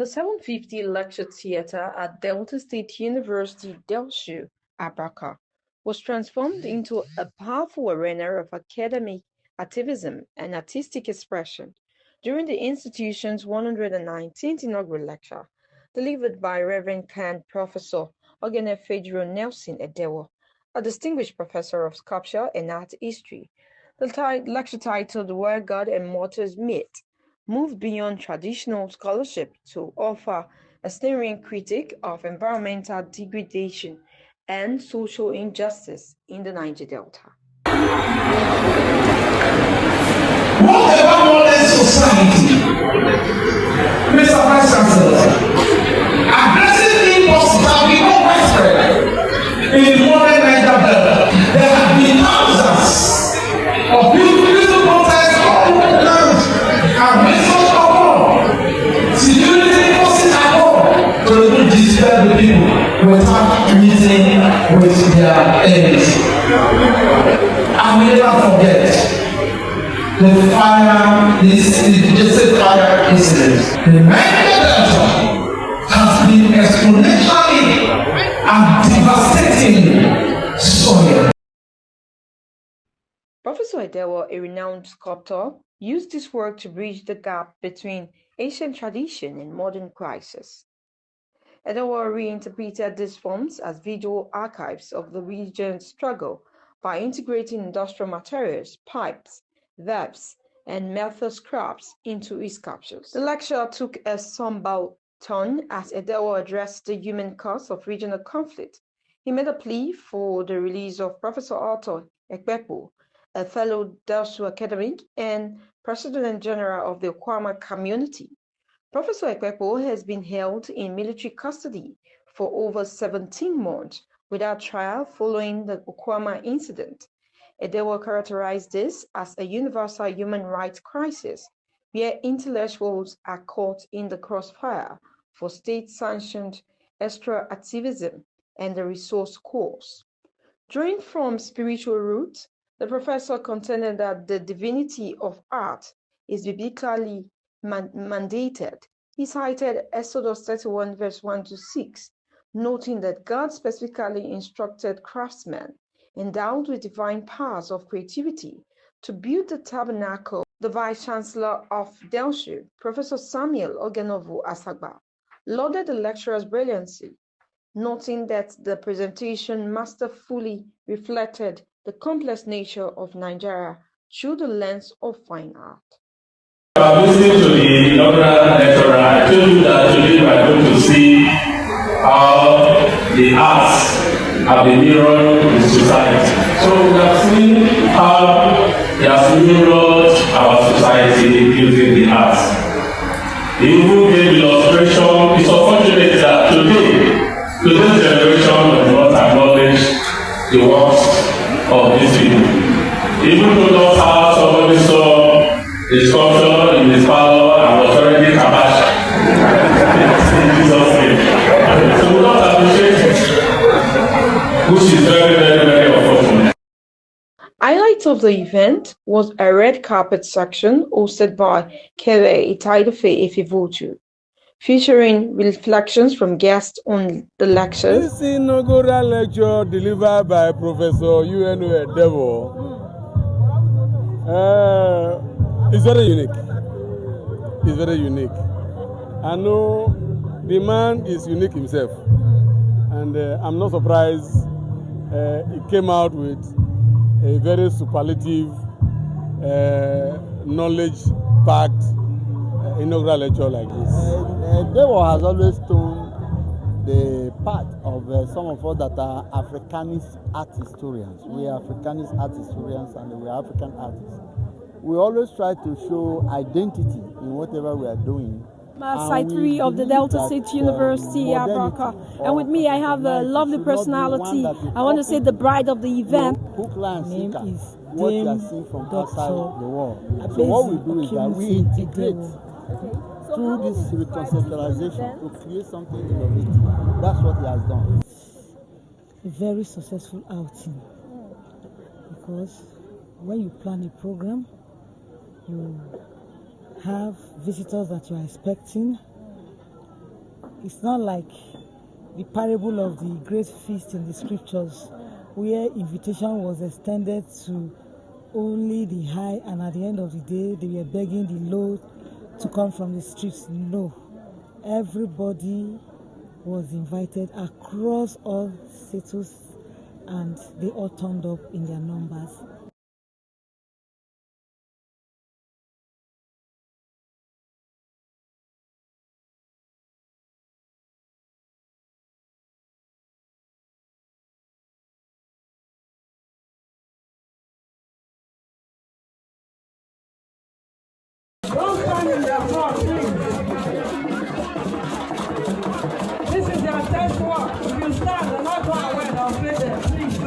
The 750 Lecture Theatre at Delta State University, DELSU, Abraka, was transformed into a powerful arena of academic activism and artistic expression during the institution's 119th inaugural lecture, delivered by Reverend Can Professor Oghenefejiro Nelson Edewor, a distinguished professor of sculpture and art history. The lecture titled Where God and Mortals Meet moved beyond traditional scholarship to offer a sneering critique of environmental degradation and social injustice in the Niger Delta. Whatever modern society, Mr. Vice Chancellor, aggressive impulses have become widespread in the modern Niger Delta. There have been thousands of beautiful protests all over the land and resource of war. Security forces at home to disturb the people without meeting with their enemies. I will never forget the fire incident. The Niger Delta has been exponentially and devastating soil. Professor Edewor, a renowned sculptor, used this work to bridge the gap between ancient tradition and modern crisis. Edewor reinterpreted these forms as visual archives of the region's struggle by integrating industrial materials, pipes, verbs, and metal scraps into his sculptures. The lecture took a somber turn as Edewor addressed the human cause of regional conflict. He made a plea for the release of Professor Arthur Ekpekpo, a fellow DELSU academic and President General of the Okuama community. Professor Ekpekpo has been held in military custody for over 17 months without trial following the Okuama incident. Edewor characterized this as a universal human rights crisis, where intellectuals are caught in the crossfire for state-sanctioned extra activism and the resource course. Drawing from spiritual roots, the professor contended that the divinity of art is biblically mandated. He cited Exodus 31 verse 1 to 6, noting that God specifically instructed craftsmen endowed with divine powers of creativity to build the tabernacle. The Vice Chancellor of DELSU, Professor Samuel Ogenovu Asagba, lauded the lecturer's brilliancy, noting that the presentation masterfully reflected the complex nature of Nigeria through the lens of fine art. Listening to the inaugural lecturer, I told you that today we are going to see how the arts have been mirrored in society. So we have seen how they have mirrored our society using the arts. He even gave illustration. It's unfortunate that today's generation does not acknowledge the works of these people. He even told us how somebody saw the sculpture in his parlor and was already kabash. In Jesus' name. So we don't appreciate it, which is very, very, very unfortunate. Highlight of the event was a red carpet section hosted by Kele Itaidofe Efevotu, featuring reflections from guests on the lectures. This inaugural lecture delivered by Professor Uyoyou Edewor is very unique. It's very unique. I know the man is unique himself, and I'm not surprised he came out with a very superlative, knowledge-packed inaugural lecture like this. Edewor has always told the part of some of us that are Africanist art historians. We are Africanist art historians and we are African artists. We always try to show identity in whatever we are doing. Site 3 of the Delta State University, Abraka. And with me I have a lovely personality. I want to say the bride of the event. Her name is what you are seeing from outside the world. So what we do is that we integrate through this recontextualization to create something innovative. That's what he has done. A very successful outing, because when you plan a program, you have visitors that you are expecting, It's not like the parable of the great feast in the scriptures, where invitation was extended to only the high, and at the end of the day, they were begging the low to come from the streets. No, everybody was invited across all status, and they all turned up in their numbers. Don't stand in their front, please. This is their test work. If you stand, they're not going away. They'll play there, please.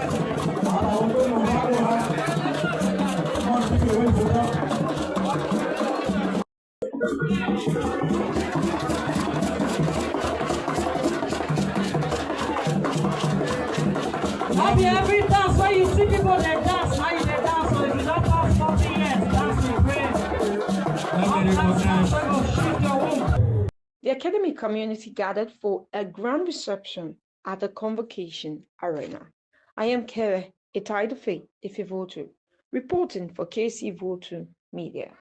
Not every dance where you see people they dance, now you they dance. So if you don't pass 40 years, that's the great. The academic community gathered for a grand reception at the convocation arena. I am Kere Etaidofe Ifevotu, reporting for KC Votu Media.